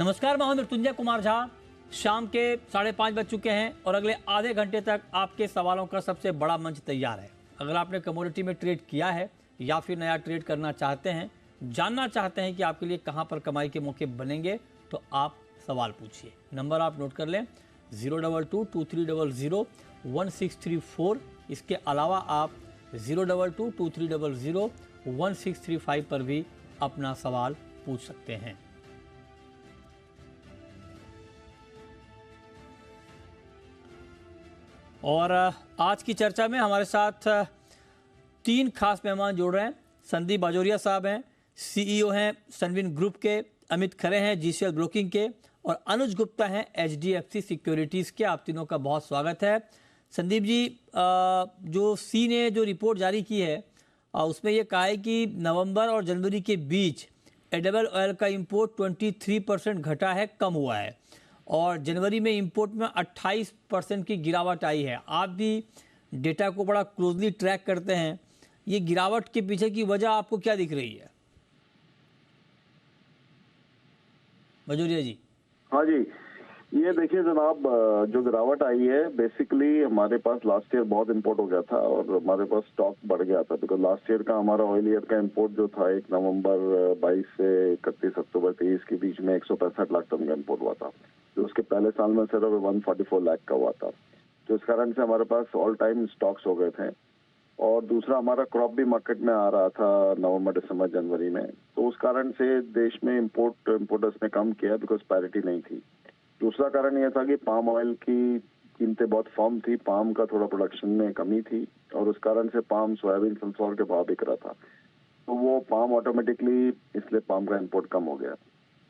नमस्कार, मैं हूं मृत्युंजय कुमार झा। शाम के 5:30 बज चुके हैं और अगले आधे घंटे तक आपके सवालों का सबसे बड़ा मंच तैयार है। अगर आपने कमोडिटी में ट्रेड किया है या फिर नया ट्रेड करना चाहते हैं, जानना चाहते हैं कि आपके लिए कहां पर कमाई के मौके बनेंगे, तो आप सवाल पूछिए। नंबर आप नोट कर लें 02223001634। इसके अलावा आप 02223001635 पर भी अपना सवाल पूछ सकते हैं। और आज की चर्चा में हमारे साथ 3 खास मेहमान जुड़ रहे हैं। संदीप बाजोरिया साहब हैं, सीईओ हैं सनविन ग्रुप के, अमित खरे हैं जीसीएल ब्रोकिंग के, और अनुज गुप्ता हैं एचडीएफसी सिक्योरिटीज़ के। आप तीनों का बहुत स्वागत है। संदीप जी, जो सी ने जो रिपोर्ट जारी की है उसमें ये कहा है कि नवंबर और जनवरी के बीच एडिबल ऑयल का इंपोर्ट 23% घटा है, कम हुआ है, और जनवरी में इंपोर्ट में 28% की गिरावट आई है। आप भी डेटा को बड़ा क्लोजली ट्रैक करते हैं, ये गिरावट के पीछे की वजह आपको क्या दिख रही है? बाजोरिया जी। हाँ जी, ये देखिए जनाब, जो गिरावट आई है बेसिकली हमारे पास लास्ट ईयर बहुत इंपोर्ट हो गया था और हमारे पास स्टॉक बढ़ गया था, बिकॉज लास्ट ईयर का हमारा ऑयल ईयर का इंपोर्ट जो था 1 नवंबर 22 से 31 अक्टूबर 23 के बीच में 165 लाख टन का इंपोर्ट हुआ था, जो उसके पहले साल में सिर्फ 144 लाख का हुआ था। तो इस कारण से हमारे पास ऑल टाइम स्टॉक्स हो गए थे। और दूसरा, हमारा क्रॉप भी मार्केट में आ रहा था नवंबर दिसंबर जनवरी में, तो उस कारण से देश में इंपोर्टर्स ने कम किया, बिकॉज पैरिटी नहीं थी। दूसरा कारण यह था कि पाम ऑयल की कीमतें बहुत फर्म थी, पाम का थोड़ा प्रोडक्शन में कमी थी, और उस कारण से पाम, सोयाबीन, सनफ्लावर के भाव बिक रहा था, तो वो पाम ऑटोमेटिकली, इसलिए पाम का इंपोर्ट कम हो गया।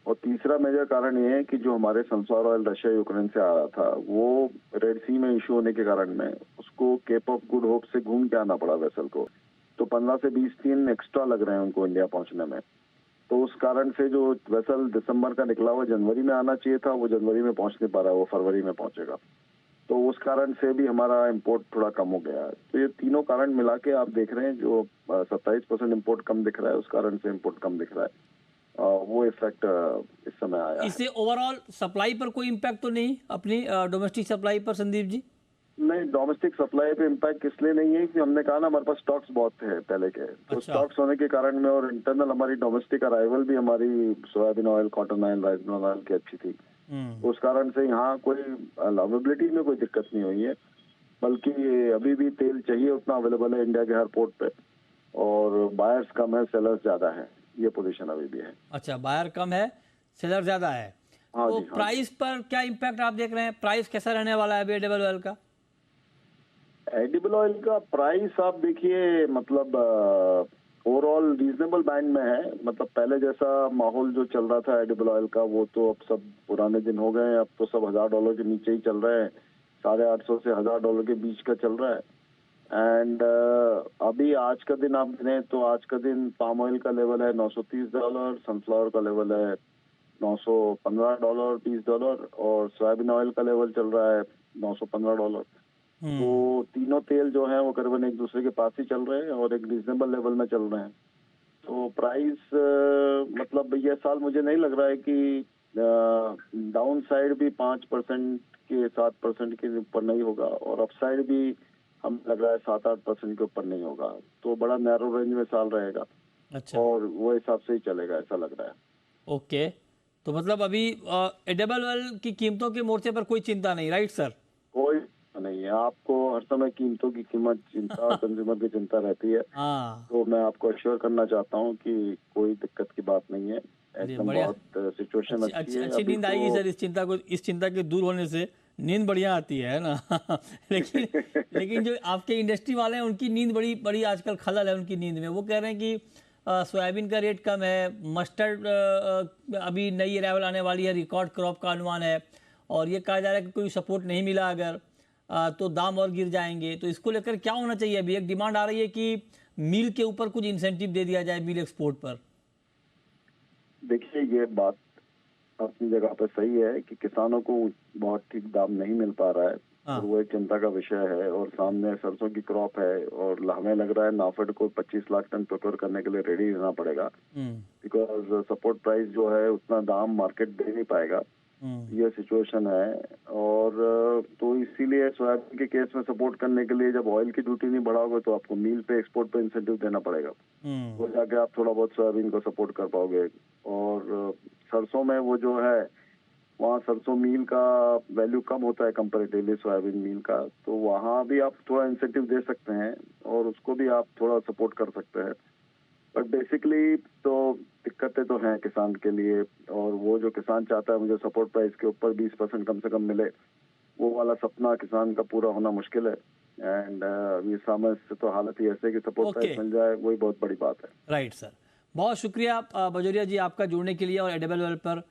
और तीसरा मेजर कारण ये है कि जो हमारे सनफ्लावर ऑयल रशिया यूक्रेन से आ रहा था, वो रेड सी में इशू होने के कारण में उसको केप ऑफ गुड होप से घूम के आना पड़ा वेसल को, तो 15 से 20 दिन एक्स्ट्रा लग रहे हैं उनको इंडिया पहुंचने में। तो उस कारण से जो वेसल दिसंबर का निकला हुआ जनवरी में आना चाहिए था, वो जनवरी में पहुंच नहीं पा रहा है, वो फरवरी में पहुंचेगा। तो उस कारण से भी हमारा इंपोर्ट थोड़ा कम हो गया है। तो ये तीनों कारण मिला के आप देख रहे हैं, जो 27% इंपोर्ट कम दिख रहा है, उस कारण से इंपोर्ट कम दिख रहा है। वो इफेक्ट इस समय आया है। इससे ओवरऑल सप्लाई पर कोई इम्पैक्ट तो नहीं, अपनी डोमेस्टिक सप्लाई पर संदीप जी? नहीं, डोमेस्टिक सप्लाई पे इम्पैक्ट इसलिए नहीं है कि हमने कहा ना, हमारे पास स्टॉक्स बहुत थे पहले के, तो स्टॉक्स होने के कारण में, और इंटरनल हमारी डोमेस्टिक अराइवल भी हमारी soybean oil, cotton oil, rice bran oil की अच्छी थी। उस कारण से यहाँ कोई अवेलेबिलिटी में कोई दिक्कत नहीं हुई है, बल्कि अभी भी तेल चाहिए उतना अवेलेबल है इंडिया के हर पोर्ट पे, और बायर्स कम है, सेलर्स ज्यादा है, ये पोजीशन अभी भी है। अच्छा, बायर कम है, सेलर ज्यादा है। हाँ तो जी, प्राइस पर क्या इम्पैक्ट आप देख रहे हैं? प्राइस कैसा रहने वाला है अभी एडिबल ऑयल का? एडिबल ऑयल का प्राइस आप देखिए, मतलब ओवरऑल रीजनेबल बैंड में है। मतलब पहले जैसा माहौल जो चल रहा था एडिबल ऑयल का, वो तो अब सब पुराने दिन हो गए हैं। अब तो सब $1000 के नीचे ही चल रहे हैं, $850 से $1000 के बीच का चल रहा है। एंड अभी आज का दिन आप गिने तो आज का दिन पाम ऑयल का लेवल है $930, सनफ्लावर का लेवल है $915, $20, और सोयाबीन ऑयल का लेवल चल रहा है $915। तो तीनों तेल जो है वो करीबन एक दूसरे के पास ही चल रहे हैं और एक रीजनेबल लेवल में चल रहे हैं। तो प्राइस मतलब ये साल मुझे नहीं लग रहा है कि डाउन साइड भी 5% के 7% के ऊपर नहीं होगा, और अप साइड भी हमें लग रहा है 7-8% के ऊपर नहीं होगा। तो बड़ा नैरो रेंज में साल रहेगा। अच्छा, और वो हिसाब से ही चलेगा, ऐसा लग रहा है। ओके, तो मतलब अभी एडिबल ऑयल की कीमतों के मोर्चे पर कोई चिंता नहीं, राइट सर? कोई नहीं है, आपको हर समय कीमतों की कीमत चिंता, कंज्यूमर की चिंता रहती है। हाँ, तो मैं आपको अश्योर करना चाहता हूँ कि कोई दिक्कत की बात नहीं है, एकदम बढ़िया। बहुत सिचुएशन अच्छी है। अच्छी अभी नींद आएगी तो सर, इस चिंता के दूर होने से नींद बढ़िया आती है ना? लेकिन जो आपके इंडस्ट्री वाले हैं उनकी नींद बड़ी बड़ी आजकल खलल है उनकी नींद में। वो कह रहे हैं कि सोयाबीन का रेट कम है, मस्टर्ड अभी नई अराइवल आने वाली है, रिकॉर्ड क्रॉप का अनुमान है, और ये कहा जा रहा है कि कोई सपोर्ट नहीं मिला अगर तो दाम और गिर जाएंगे। तो इसको लेकर क्या होना चाहिए? अभी एक डिमांड आ रही है कि मील के ऊपर कुछ इंसेंटिव दे दिया जाए, मील एक्सपोर्ट पर। देखिए, ये बात अपनी जगह पे सही है कि किसानों को बहुत ठीक दाम नहीं मिल पा रहा है, और वो एक चिंता का विषय है। और सामने सरसों की क्रॉप है, और हमें लग रहा है नाफेड को 25 लाख टन प्रोक्योर करने के लिए रेडी रहना पड़ेगा। बिकॉज सपोर्ट प्राइस जो है उतना दाम मार्केट दे नहीं पाएगा, ये सिचुएशन है। और तो इसीलिए सोयाबीन के केस में सपोर्ट करने के लिए जब ऑयल की ड्यूटी नहीं बढ़ाओगे तो आपको मील पे एक्सपोर्ट पे इंसेंटिव देना पड़ेगा, तो जाके आप थोड़ा बहुत सोयाबीन को सपोर्ट कर पाओगे। और सरसों में वो जो है वहाँ सरसों मील का वैल्यू कम होता है कंपैरेटिवली सोयाबीन मील का, तो वहाँ भी आप थोड़ा इंसेंटिव दे सकते हैं और उसको भी आप थोड़ा सपोर्ट कर सकते हैं। बट बेसिकली तो दिक्कतें तो हैं किसान के लिए, और वो जो किसान चाहता है मुझे सपोर्ट प्राइस के ऊपर 20% कम से कम मिले, वो वाला सपना किसान का पूरा होना मुश्किल है। एंड ये समय से तो हालत ही ऐसे कि सपोर्ट प्राइस मिल जाए, वही बहुत बड़ी बात है। राइट सर, बहुत शुक्रिया बजोरिया जी आपका जुड़ने के लिए और एडिबल ऑयल पर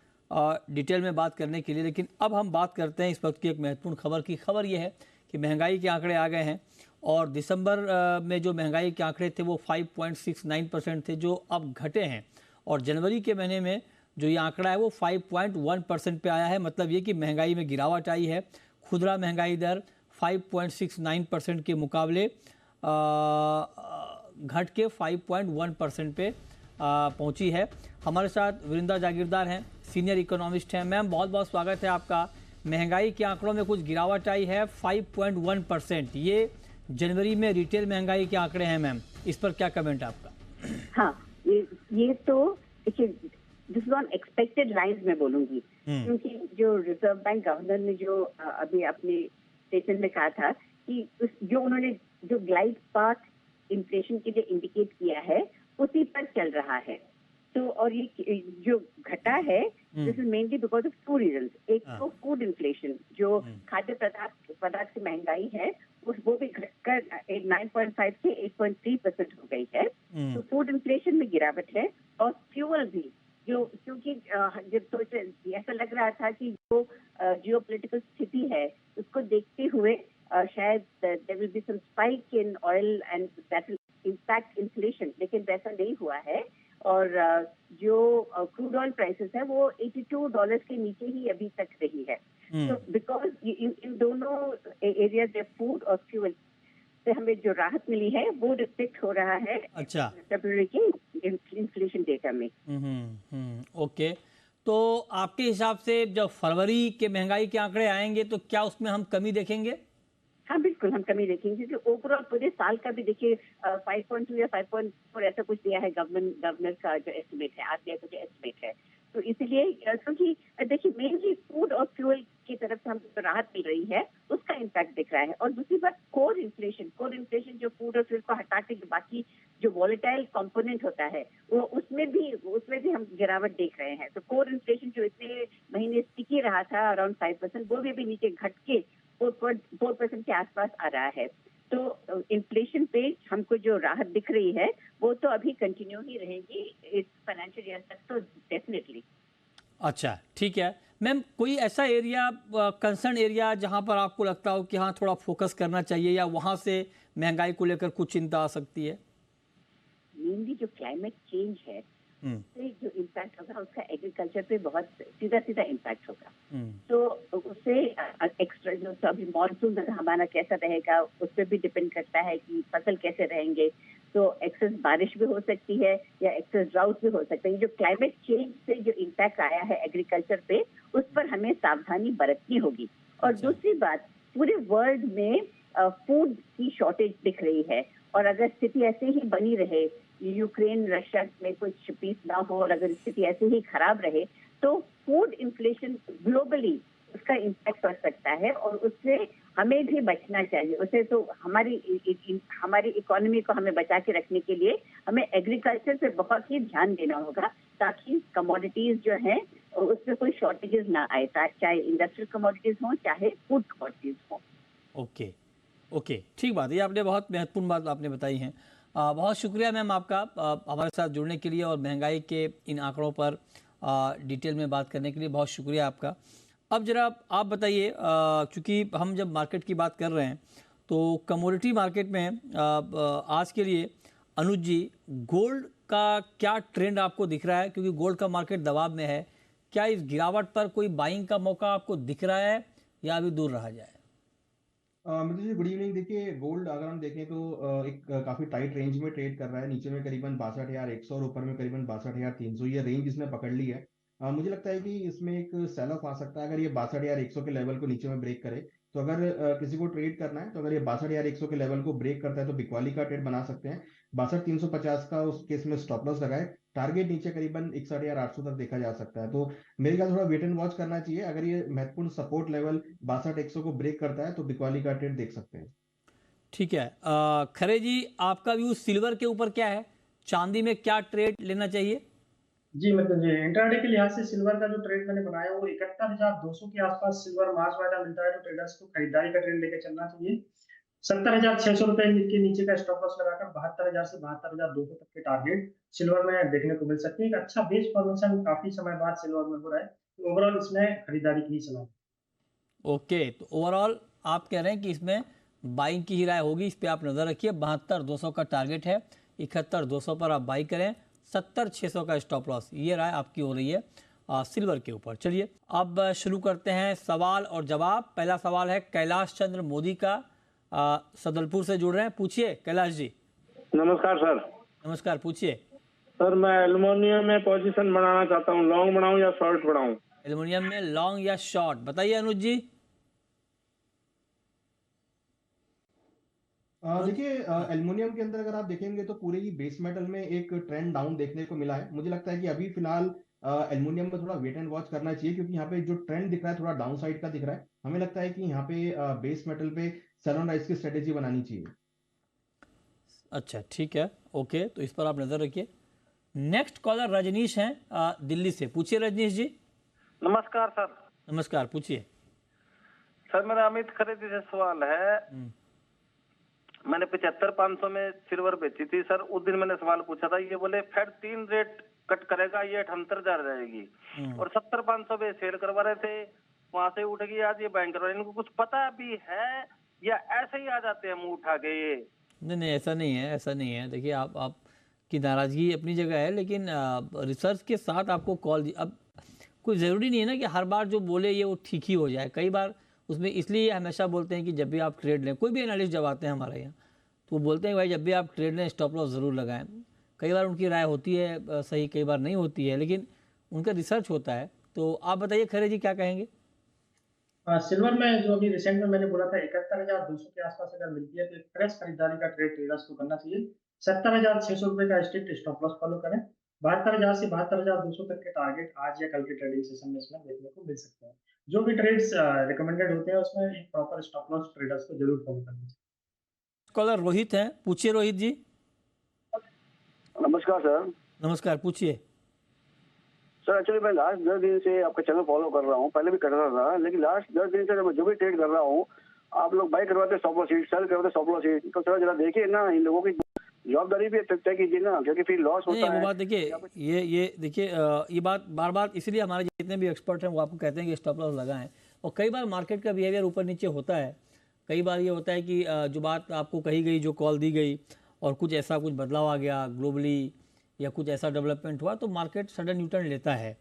डिटेल में बात करने के लिए। लेकिन अब हम बात करते हैं इस वक्त की एक महत्वपूर्ण खबर की। खबर यह है कि महंगाई के आंकड़े आ गए हैं और दिसंबर में जो महंगाई के आंकड़े थे वो 5.69% थे, जो अब घटे हैं। और जनवरी के महीने में जो ये आंकड़ा है वो 5.1% पे आया है। मतलब ये कि महंगाई में गिरावट आई है। खुदरा महंगाई दर 5.69% के मुकाबले घट के 5.1% पे पहुंची है। हमारे साथ वृंदा जागीरदार हैं, सीनियर इकोनॉमिस्ट हैं। मैम बहुत बहुत स्वागत है आपका। महंगाई के आंकड़ों में कुछ गिरावट आई है 5.1%, ये जनवरी में रिटेल महंगाई के आंकड़े हैं। मैम इस पर क्या कमेंट आपका? हाँ, ये तो देखिए this is on expected lines में बोलूंगी, क्योंकि जो रिजर्व बैंक गवर्नर ने जो अभी अपने स्टेटमेंट में कहा था कि जो उन्होंने जो ग्लाइड पाथ इन्फ्लेशन के लिए इंडिकेट किया है उसी पर चल रहा है। तो और ये जो घटा है this is mainly because of two reasons. एक तो फूड इन्फ्लेशन, जो खाद्य पदार्थ की महंगाई है वो भी घटकर 9.5 से 8.3% हो गई है। तो फूड इन्फ्लेशन में गिरावट है। और फ्यूअल भी, जो क्योंकि जब तो ऐसा लग रहा था कि जो जियोपॉलिटिकल स्थिति है उसको देखते हुए शायद there will be some spike in oil and that will impact inflation, लेकिन वैसा नहीं हुआ है। और जो क्रूड ऑयल प्राइसेस है वो $82 के नीचे ही अभी तक रही है। तो बिकॉज इन दोनों एरियाज फूड और फ्यूल से हमें जो राहत मिली है वो रिफ्लेक्ट हो रहा है अच्छा फरवरी के इन्फ्लेशन डेटा में। ओके, तो आपके हिसाब से जब फरवरी के महंगाई के आंकड़े आएंगे तो क्या उसमें हम कमी देखेंगे? हाँ बिल्कुल हम कमी देखेंगे, क्योंकि ओवरऑल पूरे साल का भी देखिए 5.2 या 5.4 ऐसा कुछ दिया है गवर्नर का जो एस्टिमेट है, आरबीआई का जो एस्टिमेट है। तो इसलिए क्योंकि देखिए मेनली फूड और फ्यूल की तरफ से हमको राहत मिल रही है उसका इम्पैक्ट दिख रहा है। और दूसरी बात कोर इन्फ्लेशन जो फूड और फ्यूल को हटा के बाकी जो वॉलेटाइल कंपोनेंट होता है वो उसमें भी हम गिरावट देख रहे हैं। तो कोर इन्फ्लेशन जो इतने महीने स्टिकी रहा था अराउंड 5%, वो भी अभी नीचे घट के 4% के आसपास आ रहा है। तो इन्फ्लेशन पे हमको जो राहत दिख रही है वो तो अभी कंटिन्यू ही रहेगी इस फाइनेंशियल ईयर तक, तो डेफिनेटली। अच्छा ठीक है मैम, कोई ऐसा एरिया कंसर्न एरिया जहां पर आपको लगता हो कि हाँ थोड़ा फोकस करना चाहिए, या वहां से महंगाई को लेकर कुछ चिंता आ सकती है? मेनली जो क्लाइमेट चेंज है उससे जो इम्पैक्ट होगा उसका एग्रीकल्चर पे बहुत सीधा इम्पैक्ट होगा। तो उससे एक्स्ट्रा जो अभी मानसून हमारा कैसा रहेगा उस पर भी डिपेंड करता है कि फसल कैसे रहेंगे। तो एक्सेस बारिश भी हो सकती है या एक्सेस ड्राउट भी हो सकता है। जो क्लाइमेट चेंज से जो इम्पैक्ट आया है एग्रीकल्चर पे उस पर हमें सावधानी बरतनी होगी। और दूसरी बात, पूरे वर्ल्ड में फूड की शॉर्टेज दिख रही है, और अगर स्थिति ऐसे ही बनी रहे, यूक्रेन रशिया में कुछ पीस ना हो और अगर स्थिति ऐसे ही खराब रहे तो फूड इन्फ्लेशन ग्लोबली उसका इम्पैक्ट पड़ सकता है और उससे हमें भी बचना चाहिए। उससे तो हमारी इकोनॉमी को हमें बचा के रखने के लिए हमें एग्रीकल्चर पे बहुत ही ध्यान देना होगा, ताकि कमोडिटीज जो हैं उसमें कोई शॉर्टेजेस ना आए, चाहे इंडस्ट्रियल कमोडिटीज हों चाहे फूड कमोडिटीज हों। ओके ठीक बात, ये आपने बहुत महत्वपूर्ण बात आपने बताई है। बहुत शुक्रिया मैम आपका हमारे साथ जुड़ने के लिए और महंगाई के इन आंकड़ों पर डिटेल में बात करने के लिए बहुत शुक्रिया आपका। अब जरा आप बताइए, क्योंकि हम जब मार्केट की बात कर रहे हैं तो कमोडिटी मार्केट में आज के लिए अनुज जी गोल्ड का क्या ट्रेंड आपको दिख रहा है? क्योंकि गोल्ड का मार्केट दबाव में है, क्या इस गिरावट पर कोई बाइंग का मौका आपको दिख रहा है या अभी दूर रहा जाए? मित्र जी गुड इवनिंग। देखिए गोल्ड अगर हम देखें तो एक काफी टाइट रेंज में ट्रेड कर रहा है। नीचे में करीबन 62,100 और ऊपर में करीबन 62,300, ये रेंज इसने पकड़ ली है। मुझे लगता है कि इसमें एक सेल ऑफ आ सकता है अगर ये 62,100 के लेवल को नीचे में ब्रेक करे। तो अगर किसी को ट्रेड करना है तो अगर ये 62,100 के लेवल को ब्रेक करता है तो बिकवाली का ट्रेड बना सकते हैं। 62,350 का उस केस में स्टॉप लॉस लगाए। टारगेट नीचे करीबन 61,800 तक देखा जा सकता है। तो मेरे ख्याल थोड़ा वेट एंड वॉच करना चाहिए। अगर ये महत्वपूर्ण सपोर्ट लेवल 62,100 को ब्रेक करता है तो बिकवाली का ट्रेड देख सकते हैं। ठीक है। खरे जी, आपका व्यू सिल्वर के ऊपर क्या है? चांदी में क्या ट्रेड लेना चाहिए? जी मतलब जी इंट्राडे के लिहाज से सिल्वर का जो ट्रेड मैंने बनाया वो 71,200 के आसपास सिल्वर मार्च वाला मिलता है, तो ट्रेडर्स को खरीदारी का ट्रेड लेके चलना चाहिए। 70,600 रुपए के नीचे का स्टॉप लॉस लगाकर 72,000 से 72,200 तक के टारगेट सिल्वर में देखने को मिल सकते हैं। एक अच्छा बेस फॉर्मेशन काफी समय बाद सिल्वर में हो रहा है, तो ओवरऑल इसमें खरीदारी की ही सलाह। ओके, तो ओवरऑल आप कह रहे हैं कि इसमें बाइंग की ही राय होगी। इस पे आप नज़र रखिए। 72,200 का टारगेट है, 71,200 पर आप बाई करें, 70,600 का स्टॉप लॉस, ये राय आपकी हो रही है सिल्वर के ऊपर। चलिए अब शुरू करते हैं सवाल और जवाब। पहला सवाल है कैलाश चंद्र मोदी का, सदलपुर से जुड़ रहे हैं। पूछिए कैलाश जी। नमस्कार सर। नमस्कार, पूछिए। सर मैं एल्युमिनियम में पोजीशन बनाना चाहता हूँ, लॉन्ग बनाऊं या शॉर्ट बनाऊं? एल्युमिनियम में लॉन्ग या शॉर्ट, बताइए अनुज जी। देखिए एल्युमिनियम के अंदर अगर आप देखेंगे तो पूरे ही बेस मेटल में एक ट्रेंड डाउन देखने को मिला है। मुझे लगता है कि अभी फिलहाल एल्युमिनियम में थोड़ा वेट एंड वॉच करना चाहिए, क्योंकि यहाँ पे जो ट्रेंड दिख रहा है थोड़ा डाउन साइड का दिख रहा है। हमें लगता है कि यहाँ पे बेस मेटल पे सेल ऑन राइज की स्ट्रेटेजी बनानी चाहिए। अच्छा ठीक है, ओके, तो इस पर आप नजर रखिए। नेक्स्ट कॉलर रजनीश हैं दिल्ली से। पूछिए रजनीश जी। नमस्कार सर। नमस्कार, पूछिए। सर मेरा अमित खरे जी से सवाल है। मैंने 75,500 में सिल्वर बेची थी सर। उस दिन मैंने सवाल पूछा था, ये बोले फेड 3 रेट कट करेगा, ये 78,000 जाएगी, और 70,500 पे सेल करवा रहे थे, वहां से उठ गई आज ये बैंक करवा। इनको कुछ पता भी है या ऐसे ही आ जाते हैं मुंह उठा के? ये नहीं नहीं, ऐसा नहीं है, ऐसा नहीं है। देखिए आप की नाराज़गी अपनी जगह है, लेकिन रिसर्च के साथ आपको कॉल, अब कोई ज़रूरी नहीं है ना कि हर बार जो बोले ये वो ठीक ही हो जाए। कई बार उसमें इसलिए हमेशा बोलते हैं कि जब भी आप ट्रेड लें, कोई भी एनालिस्ट जब आते हैं हमारे यहाँ तो वो बोलते हैं भाई जब भी आप ट्रेड लें स्टॉप लॉस ज़रूर लगाएं। कई बार उनकी राय होती है सही, कई बार नहीं होती है, लेकिन उनका रिसर्च होता है। तो आप बताइए खरे जी क्या कहेंगे? सिल्वर में जो अभी रिसेंट में मैंने बोला था 71,200 के आसपास अगर मिलती है तो एक फ्रेश खरीदारी का ट्रेड ट्रेडर्स को करना चाहिए। 70,600 रुपए का स्ट्रिक्ट स्टॉप लॉस फॉलो करें। 72,000 से 72,200 तक के टारगेट आज या कल के ट्रेडिंग सेशन में इसमें देखने को मिल सकते हैं। जो भी ट्रेड्स रिकमेंडेड होते हैं उसमें एक प्रॉपर स्टॉप लॉस ट्रेडर्स को जरूर फॉलो करना चाहिए। कॉलर रोहित हैं। पूछिए रोहित जी। नमस्कार सर। नमस्कार, पूछिए। सर एक्चुअली मैं लास्ट 10 दिन से आपका चैनल फॉलो कर रहा हूँ, पहले भी कर रहा था, लेकिन लास्ट 10 दिन से मैं जो भी ट्रेड कर रहा हूँ, आप लोग बाई करवाते स्टॉप लॉस हिट, सेल करवाते स्टॉप लॉस हिट, तो सर जरा देखिए ना, इन लोगों की जवाबदारी भी तय कीजिए ना, क्योंकि फिर लॉस नहीं, होता वो है। बात देखिए, ये देखिए, ये बात बार बार इसलिए हमारे जितने भी एक्सपर्ट हैं वो आपको कहते हैं कि स्टॉप लॉस लगाएं। और कई बार मार्केट का बिहेवियर ऊपर नीचे होता है। कई बार ये होता है कि जो बात आपको कही गई, जो कॉल दी गई, और कुछ बदलाव आ गया ग्लोबली या कुछ ऐसा डेवलपमेंट हुआ तो मार्केट सडन यू टर्न लेता है।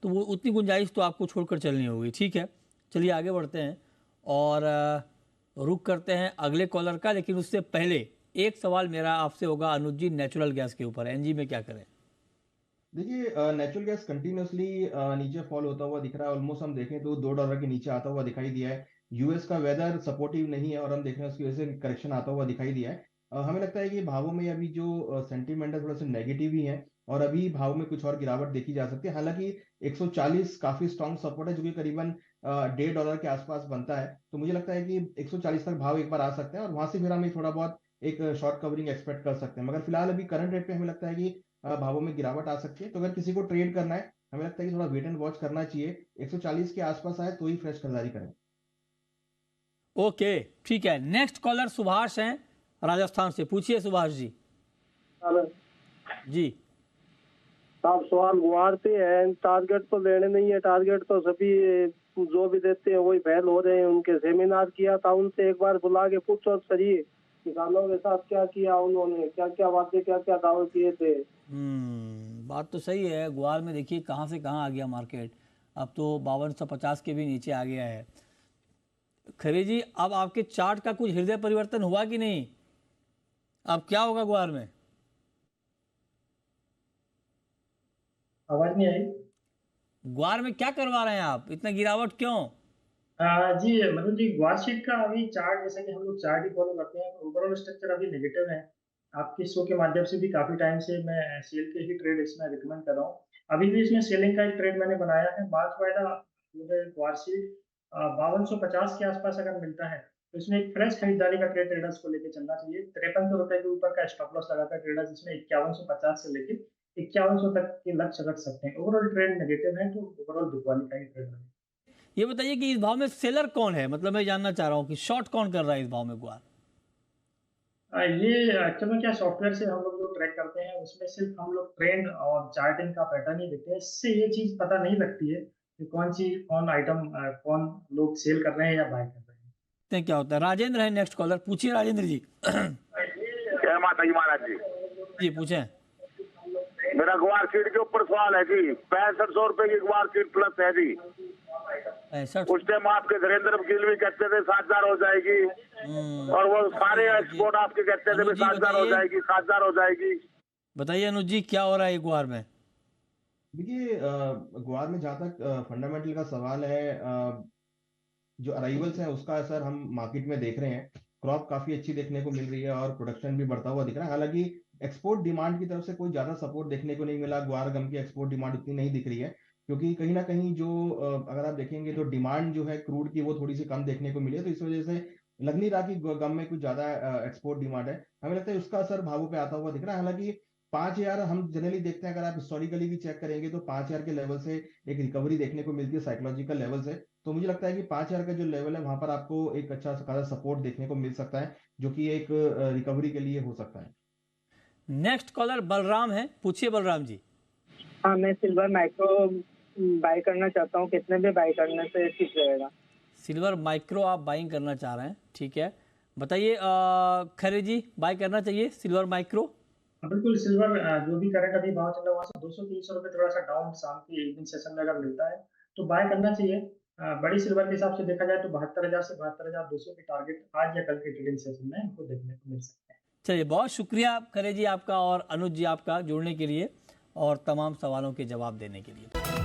तो वो उतनी गुंजाइश तो आपको छोड़कर चलनी होगी। ठीक है, चलिए आगे बढ़ते हैं और रुक करते हैं अगले कॉलर का। लेकिन उससे पहले एक सवाल मेरा आपसे होगा अनुज जी, नेचुरल गैस के ऊपर एनजी में क्या करें? देखिए नेचुरल गैस कंटिन्यूसली नीचे फॉल होता हुआ दिख रहा है। ऑलमोस्ट हम देखें तो $2 के नीचे आता हुआ दिखाई दिया है। यूएस का वेदर सपोर्टिव नहीं है और हम देख रहे हैं उसकी वजह से करेक्शन आता हुआ दिखाई दिया है। हमें लगता है कि भावों में अभी जो सेंटीमेंट है थोड़ा सा नेगेटिव ही है और अभी भाव में कुछ और गिरावट देखी जा सकती है। हालांकि 140 काफी स्ट्रॉन्ग सपोर्ट है जो कि करीबन $1.5 के आसपास बनता है। तो मुझे लगता है कि 140 तक भाव एक बार आ सकते हैं और वहां से फिर हम थोड़ा बहुत एक शॉर्ट कवरिंग एक्सपेक्ट कर सकते हैं। मगर फिलहाल अभी करंट रेट पे हमें लगता है कि भावों में गिरावट आ सकती है। तो अगर किसी को ट्रेड करना है हमें लगता है कि थोड़ा वेट एंड वॉच करना चाहिए। 140 के आसपास आए तो ही फ्रेश खरीदारी करें। ओके ठीक है। नेक्स्ट कॉलर सुभाष हैं राजस्थान से। पूछिए सुभाष जी। जी आप सवाल गुवारते हैं, टारगेट तो लेने नहीं है। टारगेट तो सभी जो भी देते हैं वही फेल हो रहे हैं। उनके सेमिनार किया था, उनसे एक बार बुला के पूछो सही किसानों के साथ क्या किया उन्होंने, क्या क्या वादे क्या क्या दावे किए थे। बात तो सही है। ग्वार में देखिए कहाँ से कहाँ आ गया मार्केट। अब तो 5250 के भी नीचे आ गया है। खरे जी, अब आपके चार्ट का कुछ हृदय परिवर्तन हुआ कि नहीं? अब क्या होगा ग्वार में? आवाज नहीं आई। ग्वार में क्या करवा रहे हैं आप? इतना गिरावट क्यों? जी मतलब जी ग्वार शीट का अभी चार्ट, जैसे कि हम लोग चार्ट ही फॉलो करते हैं, ओवरऑल स्ट्रक्चर अभी नेगेटिव है। आपके शो के माध्यम से भी काफी टाइम से मैं सेल के ही ट्रेड इसमें रिकमेंड कर रहा हूँ। अभी भी इसमें सेलिंग का एक ट्रेड मैंने बनाया है। मार्च वायदा मुझे ग्वार शीट 5250 के आसपास अगर मिलता है तो इसमें एक फ्रेश खरीदारी का ट्रेड ट्रेडर्स को लेकर चलना चाहिए। 5300 रुपए के ऊपर का स्टॉप लॉस लगाकर ट्रेडर्स इसमें 5150 से लेकर 5100 तक के लक्ष्य रख सकते हैं। ओवरऑल ट्रेड नेगेटिव है तो ओवरऑल बिकवाली का ही ट्रेड है। ये बताइए कि इस भाव में सेलर कौन है? मतलब मैं जानना चाह रहा हूँ कि शॉर्ट कौन कर रहा है इस भाव में ग्वार? ये एक्चुअल में क्या सॉफ्टवेयर से हम लोग जो ट्रैक करते हैं उसमें सिर्फ हम लोग ट्रेंड और चार्टिंग का पैटर्न ही देखते हैं। इससे ये चीज पता नहीं लगती है कि कौन आइटम कौन लोग सेल कर रहे हैं या बाय कर रहे हैं। देखते हैं क्या होता है। राजेंद्र है नेक्स्ट कॉलर, पूछिए राजेंद्र जी। जय माता जी महाराज जी। जी पूछें। मेरा ग्वार सीट के ऊपर सवाल है जी। 6500 रुपए की ग्वार सीट प्लस है जी। 65 उस टाइम आपके धीरेन्द्र वकील भी कहते थे 7000 हो जाएगी, और वो सारे एक्सपोर्ट आपके कहते थे 7000 हो जाएगी, 7000 हो जाएगी। बताइए अनुज जी, क्या हो रहा है ग्वार में? देखिए ग्वार में जहाँ तक फंडामेंटल का सवाल है, जो अराइवल्स है उसका असर हम मार्केट में देख रहे हैं। क्रॉप काफी अच्छी देखने को मिल रही है और प्रोडक्शन भी बढ़ता हुआ दिख रहा है। हालांकि एक्सपोर्ट डिमांड की तरफ से कोई ज्यादा सपोर्ट देखने को नहीं मिला। ग्वार गम की एक्सपोर्ट डिमांड उतनी नहीं दिख रही है, क्योंकि कहीं ना कहीं जो अगर आप देखेंगे तो डिमांड जो है क्रूड की वो थोड़ी सी कम देखने को मिली है। तो इस वजह से लग नहीं रहा कि गम में कुछ ज्यादा एक्सपोर्ट डिमांड है। हमें लगता है उसका असर भावों पे आता हुआ दिख रहा है। हालांकि 5000 हम जनरली देखते हैं, अगर आप हिस्टोरिकली भी चेक करेंगे तो 5000 के लेवल से एक रिकवरी देखने को मिलती है साइकोलॉजिकल लेवल से। तो मुझे लगता है कि 5000 का जो लेवल है वहां पर आपको एक अच्छा खासा सपोर्ट देखने को मिल सकता है, जो कि एक रिकवरी के लिए हो सकता है। नेक्स्ट कॉलर बलराम है, पूछिए बलराम जी। हाँ, मैं सिल्वर माइक्रो बाय करना चाहता हूँ। कितने में बाय करने से ठीक रहेगा? सिल्वर माइक्रो आप बाइंग करना चाह रहे हैं, ठीक है। बताइए खरे जी, बाय करना चाहिए सिल्वर माइक्रो? बिल्कुल। सिल्वर जो भी करंट अभी भाव चल रहा है वहाँ से 200-300 रुपए थोड़ा सा डाउन शाम के इवनिंग सेशन में अगर मिलता है तो बाय करना चाहिए। बड़ी सिल्वर के हिसाब से देखा जाए तो 72,000 से 72,200 के टारगेट आज या कल के ट्रेडिंग सेशन में हमको देखने को मिल सकते हैं। चलिए, बहुत शुक्रिया खरे जी आपका और अनुज जी आपका जुड़ने के लिए और तमाम सवालों के जवाब देने के लिए।